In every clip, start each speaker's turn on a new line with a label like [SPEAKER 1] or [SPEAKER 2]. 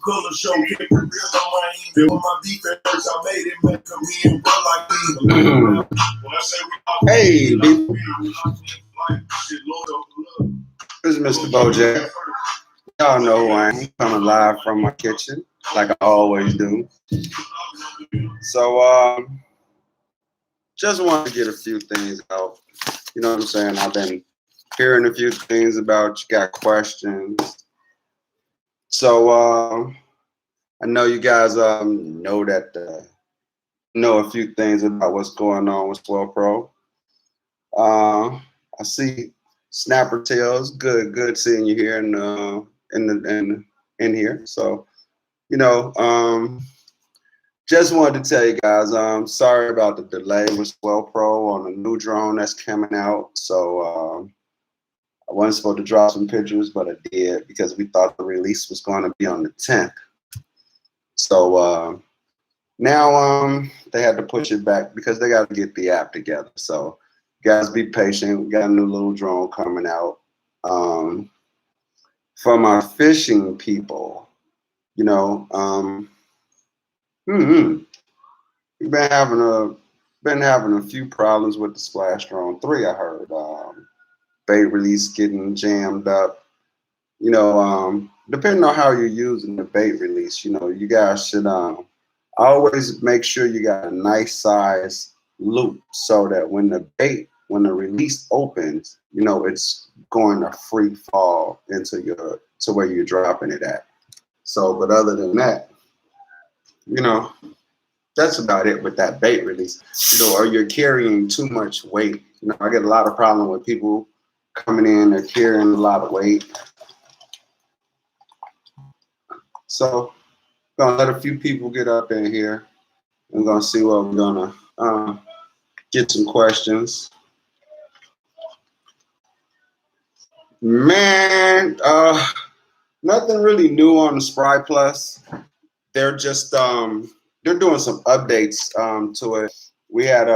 [SPEAKER 1] color show, keep it real on my end. Feel my defense, I made it, make come in, bro, like me. When I say we
[SPEAKER 2] hey, this is Mr. Bojack. Y'all know who I am. Coming live from my kitchen, like I always do. So, just wanted to get a few things out. You know what I'm saying? I've been hearing a few things about you got questions. So, I know you guys know that know a few things about what's going on with Swellpro. I see Snapper Tails. Good seeing you here in here. So, you know, just wanted to tell you guys, sorry about the delay with Swellpro on the new drone that's coming out. So I wasn't supposed to drop some pictures, but I did because we thought the release was going to be on the 10th. So now they had to push it back because they got to get the app together. So guys, be patient. We got a new little drone coming out. From our fishing people, you know, we've been having a few problems with the Splash Drone 3. I heard bait release getting jammed up. You know, depending on how you're using the bait release, you know, you guys should always make sure you got a nice size loop so that when the release opens, you know, it's going to free fall into to where you're dropping it at. So, but other than that, you know, that's about it with that bait release. You know, or you're carrying too much weight. You know, I get a lot of problem with people coming in, they're carrying a lot of weight. So, gonna let a few people get up in here. I'm gonna see what we're gonna get some questions. Man, nothing really new on the Spry Plus. They're just they're doing some updates to it. We had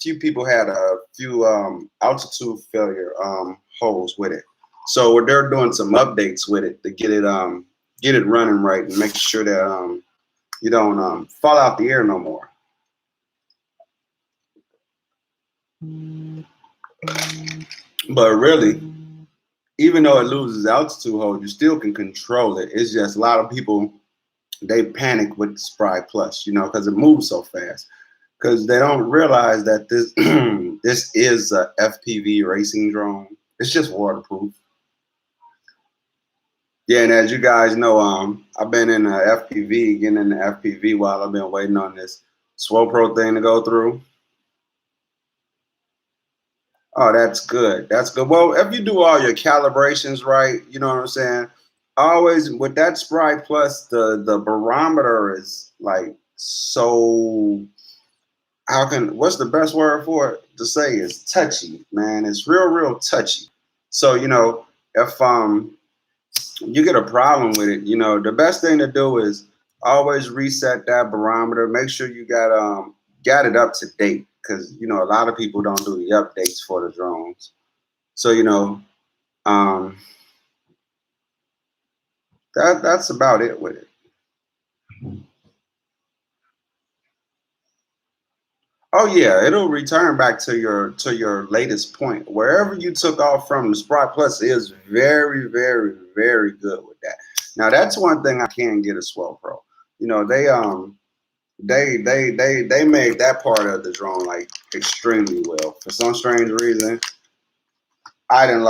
[SPEAKER 2] few people had a few altitude failure holes with it, so they're doing some updates with it to get it running right and make sure that you don't fall out the air no more. But really, even though it loses altitude hold, you still can control it. It's just a lot of people, they panic with the Spry Plus, you know, because it moves so fast. Because they don't realize that this this is a FPV racing drone. It's just waterproof. Yeah, and as you guys know, I've been in FPV, getting into FPV while I've been waiting on this Swellpro thing to go through. Oh, that's good. That's good. Well, if you do all your calibrations right, you know what I'm saying? Always with that Spry Plus, the barometer is like so, what's the best word for it to say is touchy, man. It's real touchy. So, you know, if you get a problem with it, you know, the best thing to do is always reset that barometer. Make sure you got it up to date, because you know a lot of people don't do the updates for the drones. So you know, that's about it with it. Oh yeah, it'll return back to your latest point. Wherever you took off from, the Spry Plus is very good with that. Now that's one thing I can get a Swellpro. You know, they made that part of the drone like extremely well. For some strange reason, I done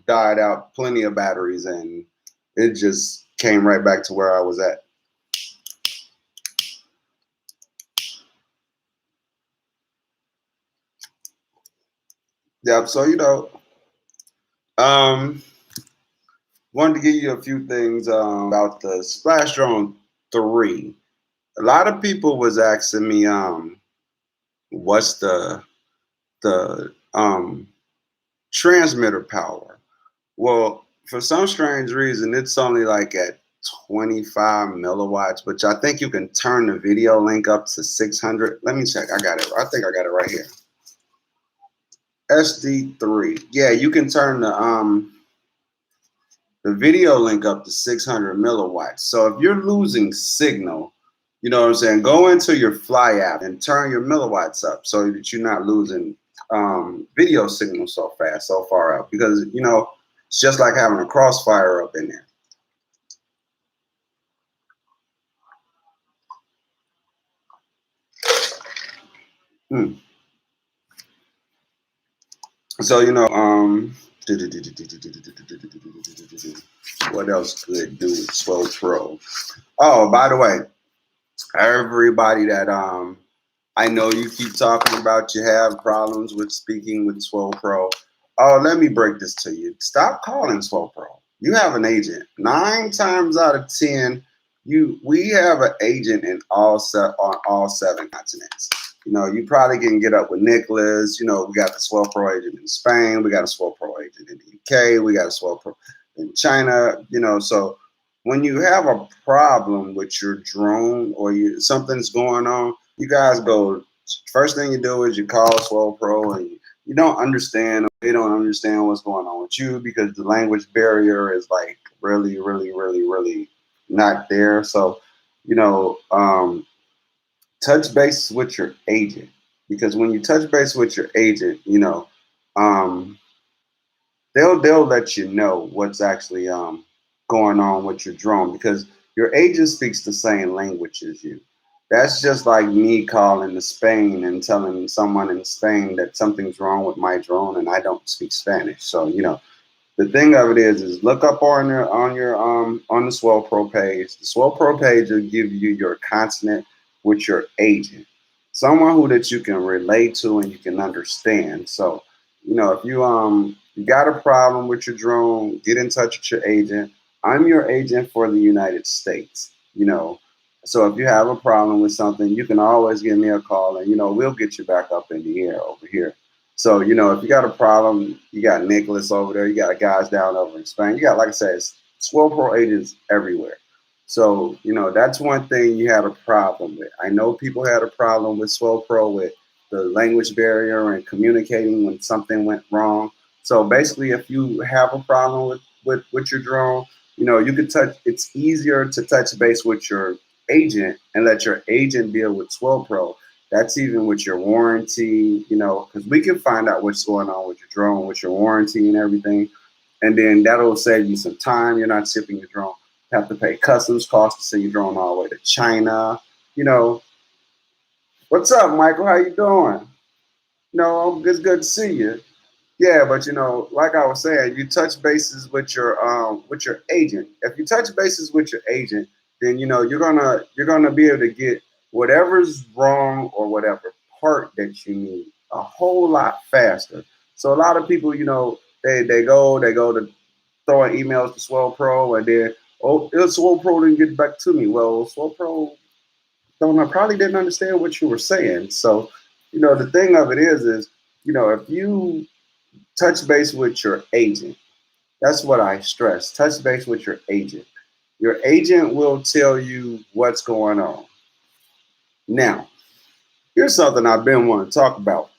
[SPEAKER 2] died out plenty of batteries and it just came right back to where I was at. Yep, so you know, wanted to give you a few things about the Splash Drone 3. A lot of people was asking me what's the transmitter power. Well, for some strange reason, it's only like at 25 milliwatts, which I think you can turn the video link up to 600. Let me check. I got it. I think I got it right here. SD3. Yeah, you can turn the the video link up to 600 milliwatts. So if you're losing signal, you know what I'm saying, go into your Fly app and turn your milliwatts up so that you're not losing video signal so fast, so far out. Because, you know, it's just like having a crossfire up in there. So, you know, what else could do with Swellpro? Oh, by the way, everybody that I know you keep talking about you have problems with speaking with Swellpro. Oh, let me break this to you. Stop calling Swellpro. You have an agent. 9 times out of 10, we have an agent in on all 7 continents. You know, you probably can get up with Nicholas. You know, we got the Swellpro agent in Spain. We got a Swellpro agent in the UK. We got a Swellpro in China. You know, so when you have a problem with your drone or something's going on, you guys go. First thing you do is you call Swellpro, and you don't understand. They don't understand what's going on with you because the language barrier is like really, really, really, really not there. So, you know, touch base with your agent, because when you touch base with your agent, you know, they'll let you know what's actually going on with your drone, because your agent speaks the same language as you. That's just like me calling to Spain and telling someone in Spain that something's wrong with my drone and I don't speak Spanish. So, you know, the thing of it is look up on the Swellpro page. The Swellpro page will give you your continent with your agent, someone who that you can relate to and you can understand. So, you know, if you got a problem with your drone, get in touch with your agent. I'm your agent for the United States. You know, so if you have a problem with something, you can always give me a call, and you know we'll get you back up in the air over here. So, you know, if you got a problem, you got Nicholas over there, you got guys down over in Spain, you got, like I said, Swellpro agents everywhere. So, you know, that's one thing you had a problem with. I know people had a problem with Swellpro with the language barrier and communicating when something went wrong. So basically, if you have a problem with your drone, you know, you could it's easier to touch base with your agent and let your agent deal with Swellpro. That's even with your warranty, you know, because we can find out what's going on with your drone, with your warranty and everything. And then that'll save you some time. You're not shipping your drone. You have to pay customs costs to send your drone all the way to China. You know, what's up, Michael? How you doing? No, it's good to see you. Yeah, but you know, like I was saying, you touch bases with your agent. If you touch bases with your agent, then you know you're gonna be able to get whatever's wrong or whatever part that you need a whole lot faster. So a lot of people, you know, they go to throwing emails to Swellpro, and then Swellpro didn't get back to me. Well, Swellpro probably didn't understand what you were saying. So, you know, the thing of it is you know, if you touch base with your agent. That's what I stress. Touch base with your agent. Your agent will tell you what's going on. Now, here's something I've been wanting to talk about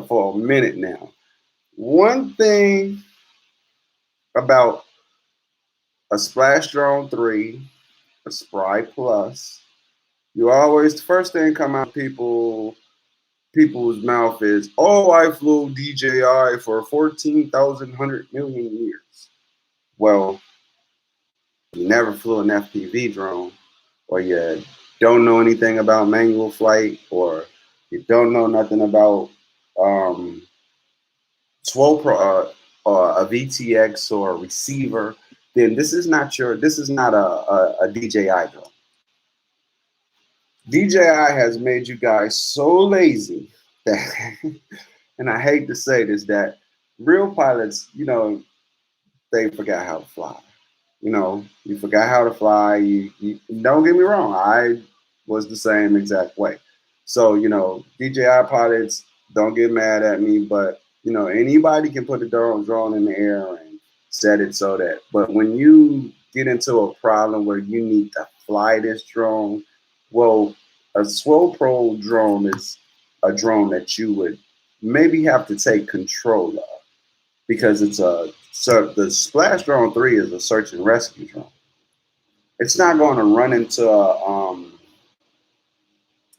[SPEAKER 2] for a minute now. One thing about a Splash Drone 3, a Spry Plus, you always, the first thing come out of people's mouth is, oh, I flew DJI for 14,100 million years. Well, you never flew an FPV drone, or you don't know anything about manual flight, or you don't know nothing about Swellpro or a VTX or a receiver, then this is not a DJI drone. DJI has made you guys so lazy that, and I hate to say this, that real pilots, you know, they forgot how to fly. You know, you forgot how to fly. You don't get me wrong. I was the same exact way. So, you know, DJI pilots, don't get mad at me, but you know, anybody can put a drone in the air and set it so that. But when you get into a problem where you need to fly this drone, well, a Swellpro drone is a drone that you would maybe have to take control of, because So the Splash Drone 3 is a search and rescue drone. It's not going to run into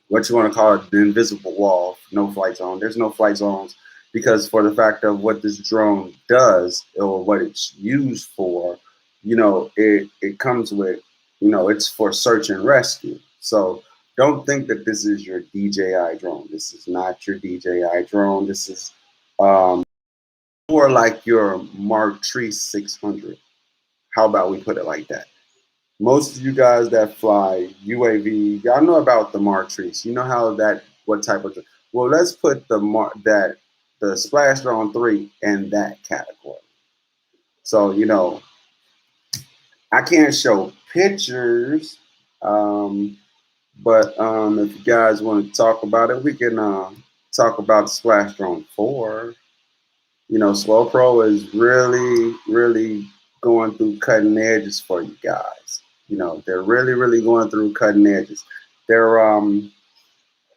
[SPEAKER 2] what you want to call it, the invisible wall, no flight zone. There's no flight zones because for the fact of what this drone does or what it's used for, it comes with, it's for search and rescue. So don't think that this is your DJI drone. This is not your DJI drone. This is more like your Mark III 600. How about we put it like that? Most of you guys that fly UAV, y'all know about the Martries. You know how what type of, well, let's put the Splash Drone 3 in that category. So, I can't show pictures, but if you guys want to talk about it, we can talk about the Splash Drone 4. Swellpro is really, really going through cutting edges for you guys. They're really, really going through cutting edges. They're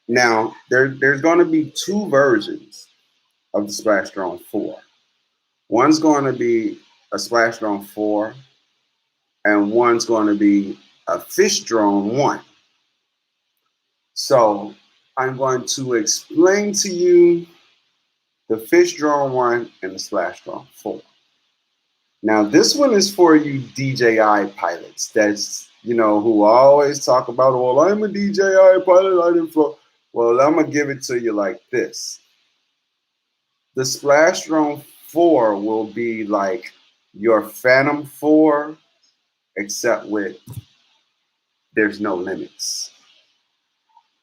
[SPEAKER 2] now there's going to be two versions of the Splash Drone 4. One's going to be a Splash Drone 4, and one's going to be a Fish Drone 1. So I'm going to explain to you the Fish Drone 1 and the Splash Drone 4. Now, this one is for you DJI pilots that's, who always talk about, well, I'm a DJI pilot, I didn't fly. Well, I'm going to give it to you like this. The Splash Drone 4 will be like your Phantom 4, except with there's no limits.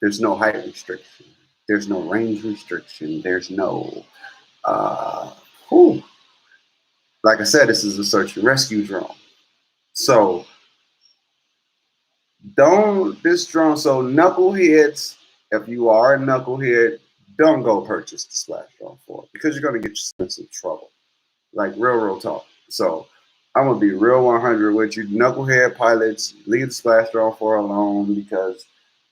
[SPEAKER 2] There's no height restriction. There's no range restriction. There's no, like I said, this is a search and rescue drone. So this drone, so knuckleheads, if you are a knucklehead, don't go purchase the Splash Drone 4 because you're going to get yourself in trouble. Like real talk. So I'm going to be real 100 with you. Knucklehead pilots, leave the Splash Drone 4 alone because,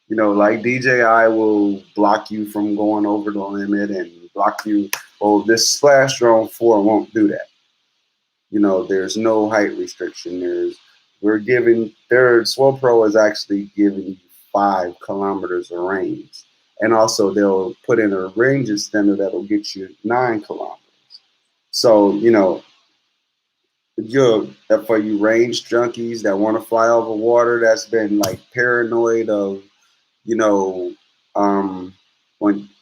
[SPEAKER 2] like DJI will block you from going over the limit and block you. Oh, this Splash Drone 4 won't do that. There's no height restriction. Swellpro is actually giving you 5 kilometers of range. And also they'll put in a range extender that'll get you 9 kilometers. So, for you range junkies that want to fly over water, that's been like paranoid of,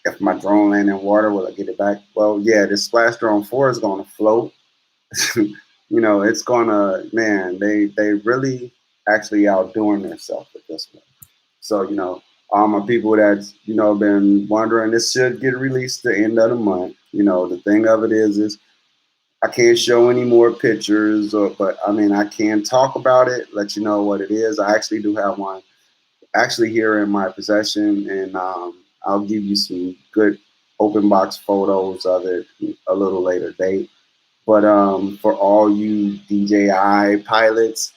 [SPEAKER 2] if my drone land in water, will I get it back? Well, yeah, this Splash Drone 4 is going to float. It's gonna, man, they really actually outdoing themselves with this one. So, all my people that's, been wondering, this should get released the end of the month. The thing of it is I can't show any more pictures, but I mean, I can talk about it, let you know what it is. I actually do have one actually here in my possession, and I'll give you some good open box photos of it a little later date. But for all you DJI pilots,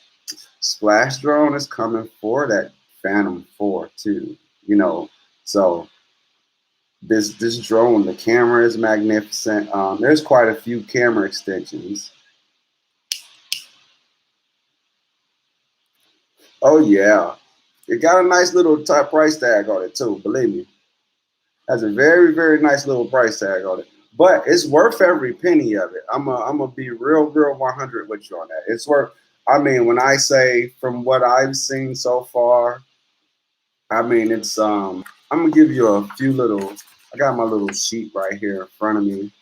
[SPEAKER 2] Splash Drone is coming for that Phantom 4 too. So this drone, the camera is magnificent. There's quite a few camera extensions. Oh yeah, it got a nice little top price tag on it too. Believe me, has a very, very nice little price tag on it. But it's worth every penny of it. I'm gonna be real 100 with you on that. It's worth. I mean, when I say from what I've seen so far, I mean it's I'm gonna give you a few little. I got my little sheet right here in front of me.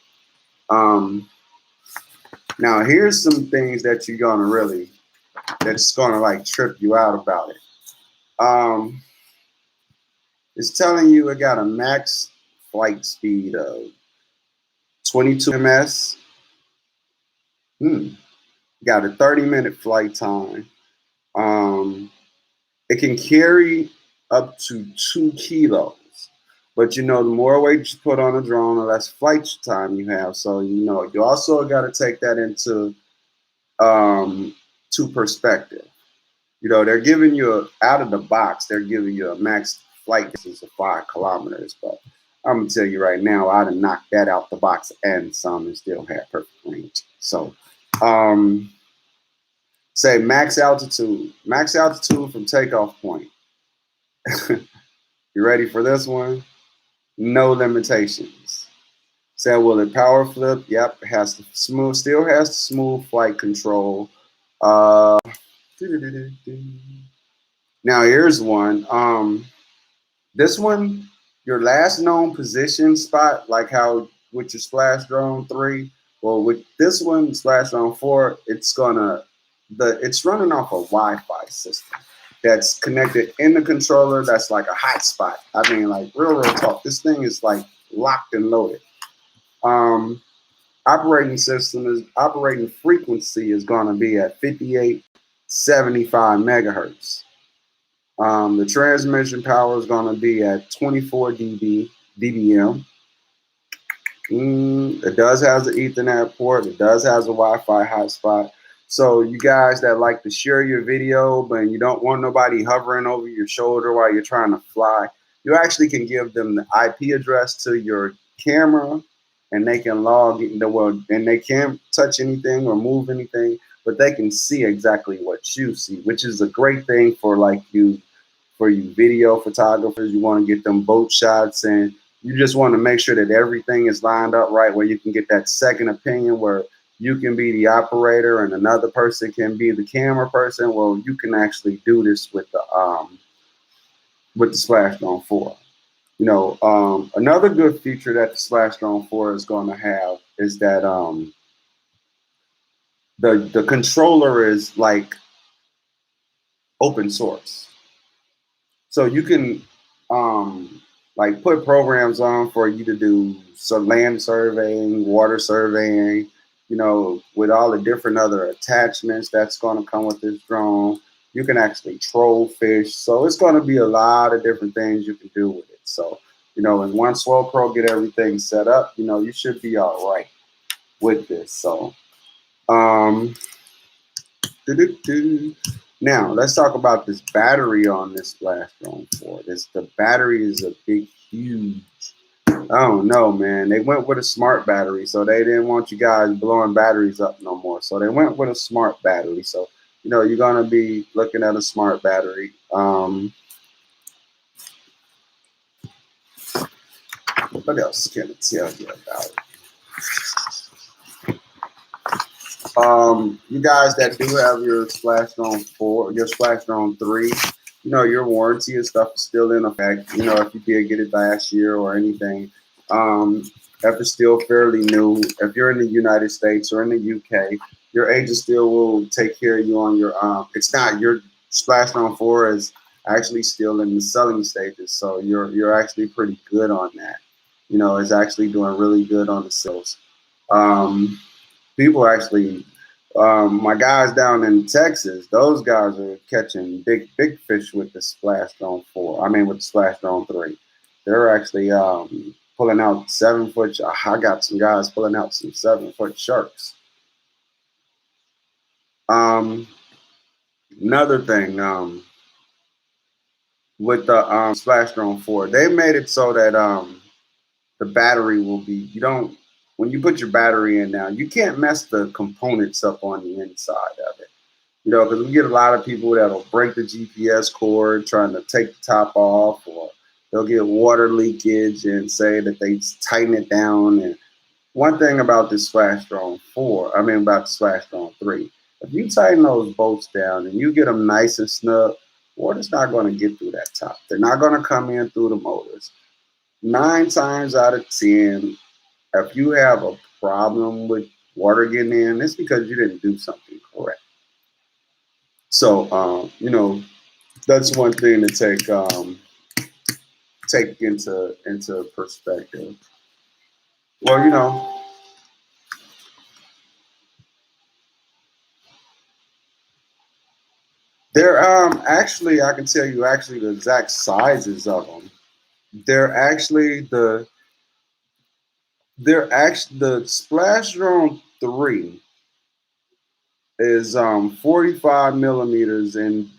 [SPEAKER 2] Now here's some things that you're gonna that's gonna like trip you out about it. It's telling you it got a max flight speed of 22 ms. Got a 30-minute flight time. It can carry up to 2 kilos. But the more weight you put on a drone, the less flight time you have. So you also got to take that into perspective. They're giving you out of the box. They're giving you a max flight distance of 5 kilometers. But I'm gonna tell you right now, I'd have knocked that out the box and some, and still had perfect range. So Um, say max altitude. Max altitude from takeoff point. You ready for this one? No limitations. Say, will it power flip? Yep, it has to smooth. Still has the smooth flight control. Uh, now here's one. This one, your last known position spot, like how with your Splash Drone 3, well, with this one, Splash Drone 4, it's running off a Wi-Fi system that's connected in the controller. That's like a hotspot. I mean, like real talk. This thing is like locked and loaded. Um, operating frequency is going to be at 5875 megahertz. The transmission power is going to be at 24 dBm. It does have an Ethernet port. It does have a Wi-Fi hotspot. So you guys that like to share your video, but you don't want nobody hovering over your shoulder while you're trying to fly, you actually can give them the IP address to your camera, and they can log in. And they can't touch anything or move anything, but they can see exactly what you see, which is a great thing for you video photographers. You want to get them boat shots, and you just want to make sure that everything is lined up right, where you can get that second opinion where you can be the operator and another person can be the camera person. Well, you can actually do this with the Splash Drone 4. Another good feature that the Splash Drone 4 is going to have is that the controller is like open source. So you can like put programs on for you to do some land surveying, water surveying, with all the different other attachments that's going to come with this drone. You can actually troll fish. So it's going to be a lot of different things you can do with it. So, and once Swellpro get everything set up, you should be all right with this. So, now let's talk about this battery on this Splash Drone 4. The battery is a big, huge. I don't know, man. They went with a smart battery, so they didn't want you guys blowing batteries up no more. So they went with a smart battery. So you're gonna be looking at a smart battery. What else can I tell you about it? You guys that do have your Splash Drone 4, your Splash Drone 3, your warranty and stuff is still in effect. If you did get it last year or anything, if it's still fairly new, if you're in the United States or in the UK, your agent still will take care of you on your, it's not, your Splash Drone 4 is actually still in the selling stages. So you're actually pretty good on that. It's actually doing really good on the sales. People actually, my guys down in Texas, those guys are catching big fish with the Splash Drone 4. I mean, with the Splash Drone 3. They're actually pulling out 7-foot. I got some guys pulling out some 7-foot sharks. Another thing, with the Splash Drone 4, they made it so that the battery will be, when you put your battery in now, you can't mess the components up on the inside of it. Because we get a lot of people that'll break the GPS cord trying to take the top off, or they'll get water leakage and say that they tighten it down. And one thing about this Splash Drone 4, about the Splash Drone 3, if you tighten those bolts down and you get them nice and snug, water's not going to get through that top. They're not going to come in through the motors. 9 times out of 10, if you have a problem with water getting in, it's because you didn't do something correct. So, that's one thing to take into perspective. Well, they're actually, I can tell you actually the exact sizes of them. The Splash Drone 3 is 45 millimeters in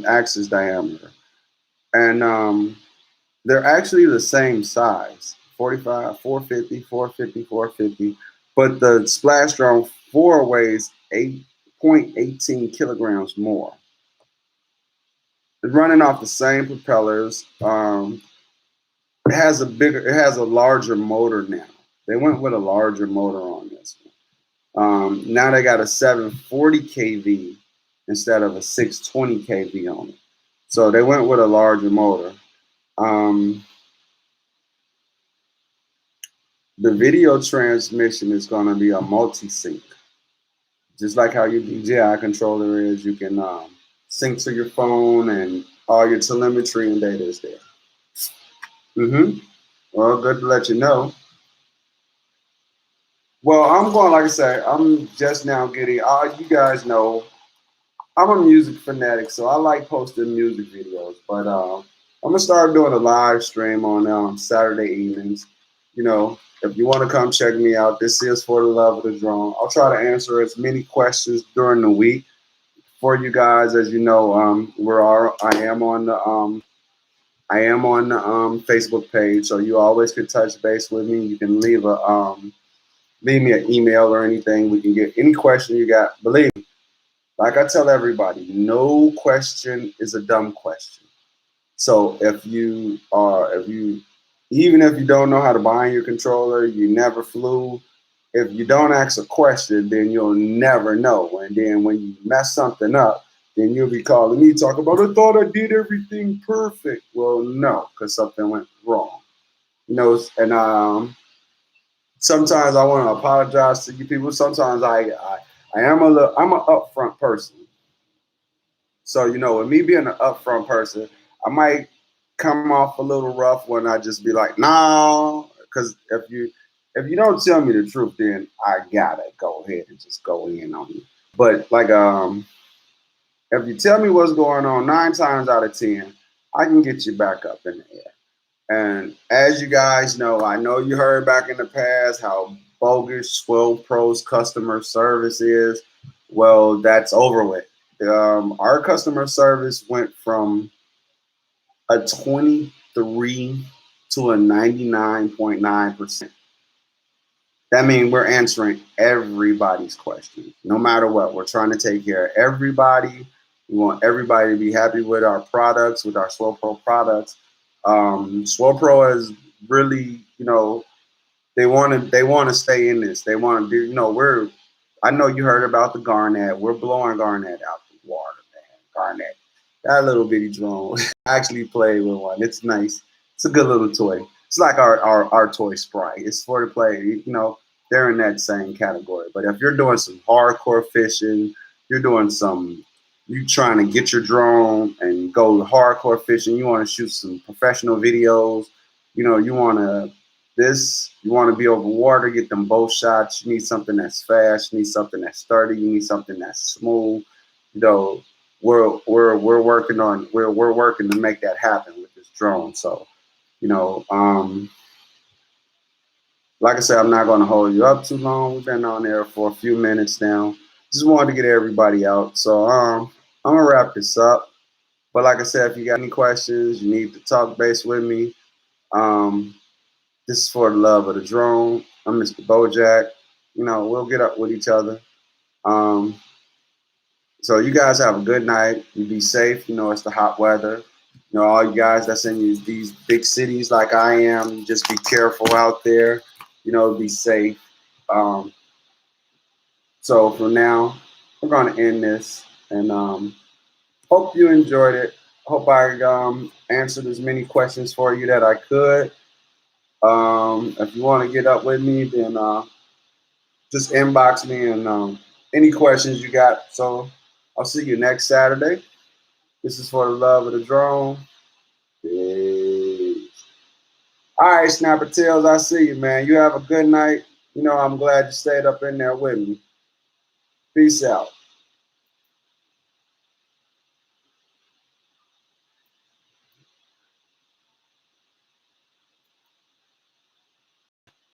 [SPEAKER 2] axis diameter, and they're actually the same size. 45, 450, 450, 450. but the Splash Drone 4 weighs 8.18 kilograms more. It's running off the same propellers. It has a larger motor now. They went with a larger motor on this one. Now they got a 740 kV instead of a 620 kV on it. So they went with a larger motor. The video transmission is going to be a multi-sync. Just like how your DJI controller is, you can sync to your phone and all your telemetry and data is there. Well, good to let you know. Well, I'm going, like I say, I'm just now getting, you guys know, I'm a music fanatic, so I like posting music videos. But I'm going to start doing a live stream on Saturday evenings. You know, if you want to come check me out, this is For the Love of the Drone. I'll try to answer as many questions during the week for you guys. As you know, I am on the Facebook page, so you always can touch base with me. You can leave me an email or anything. We can get any question you got. Believe me, like I tell everybody, no question is a dumb question. So even if you don't know how to bind your controller, you never flew, if you don't ask a question, then you'll never know. And then when you mess something up, then you'll be calling me, talk about, I thought I did everything perfect. Well, no, because something went wrong. You know, and sometimes I want to apologize to you people. Sometimes I'm an upfront person. So, you know, with me being an upfront person, I might come off a little rough when I just be like, no, because if you don't tell me the truth, then I gotta go ahead and just go in on you. But like if you tell me what's going on 9 times out of 10, I can get you back up in the air. And as you guys know, I know you heard back in the past how bogus Swellpro's customer service is. Well, that's over with. Our customer service went from a 23 to a 99.9%. That means we're answering everybody's questions, no matter what. We're trying to take care of everybody. We want everybody to be happy with our products, with our Swellpro products. Swellpro is really, you know, they want to stay in this. They want to do, you know, I know you heard about the Garnet. We're blowing Garnet out the water, man. Garnet, that little bitty drone. I actually played with one. It's nice. It's a good little toy. It's like our toy Sprite. It's for the play. You know, they're in that same category. But if you're doing some hardcore fishing, you trying to get your drone and go hardcore fishing, you want to shoot some professional videos, you know, you want to be over water, get them both shots. You need something that's fast, you need something that's sturdy, you need something that's smooth. You know, we're working to make that happen with this drone. So, you know, like I said, I'm not going to hold you up too long. We've been on there for a few minutes now. Just wanted to get everybody out. So I'm going to wrap this up. But like I said, if you got any questions, you need to talk base with me. This is For the Love of the Drone. I'm Mr. Bojack. You know, we'll get up with each other. So you guys have a good night. You be safe. You know, it's the hot weather. You know, all you guys that's in these big cities like I am, just be careful out there. You know, be safe. So for now, we're going to end this. And hope you enjoyed it. Hope I answered as many questions for you that I could. If you want to get up with me, then just inbox me and any questions you got. So I'll see you next Saturday. This is For the Love of the Drone. Peace. All right, Snapper Tails, I see you, man. You have a good night. You know, I'm glad you stayed up in there with me. Peace out.